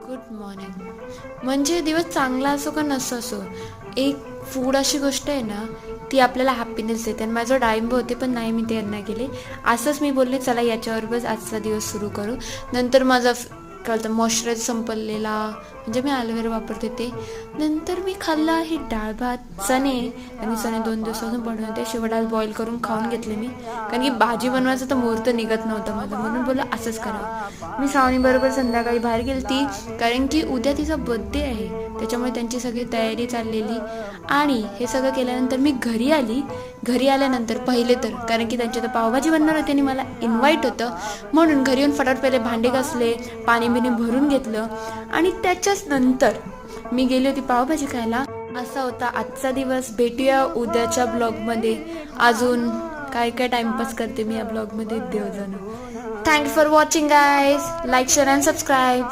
Good morning. म्हणजे दिवस चांगला असो का नसो असो, एक फूड अशी गोष्ट आहे ना, ती आपल्याला हॅपीनेस देते. आणि माझं डाळिंब होते पण नाही, मी ते यांना केले. असंच मी बोलले चला याच्यावरच आजचा दिवस सुरू करू. नंतर माझा काय बोलतं मॉइश्चरायझर संपलेला, म्हणजे मी ॲलोवेरा वापरते ते. नंतर मी खाल्लं आहे डाळ भात चणे. आणि चणे 2 दिवसापासून बनवून होते, शेवट आज बॉईल करून खाऊन घेतले मी. कारण की भाजी बनवायचं तर मुहूर्त निघत नव्हतं माझं, म्हणून बोललं असंच करावं. मी श्रावणीबरोबर संध्याकाळी बाहेर गेली ती, कारण की उद्या तिचा बर्थडे आहे, त्याच्यामुळे त्यांची सगळी तयारी चाललेली. आणि हे सगळं केल्यानंतर मी घरी आली. घरी आल्यानंतर पहिले तर कारण की त्यांच्या तर पावभाजी बनणार होती आणि मला इन्व्हाइट होतं, म्हणून घरी येऊन फटाफट पहिले भांडे घासले, पाणी बिणी भरून घेतलं. आणि त्याच्याच नंतर मी गेली होती पावभाजी खायला. असा होता आजचा दिवस. भेटूया उद्याच्या ब्लॉगमध्ये. अजून काय काय टाइमपास करते मी या ब्लॉगमध्ये देव जाणं. Thanks for watching guys. Like share and subscribe.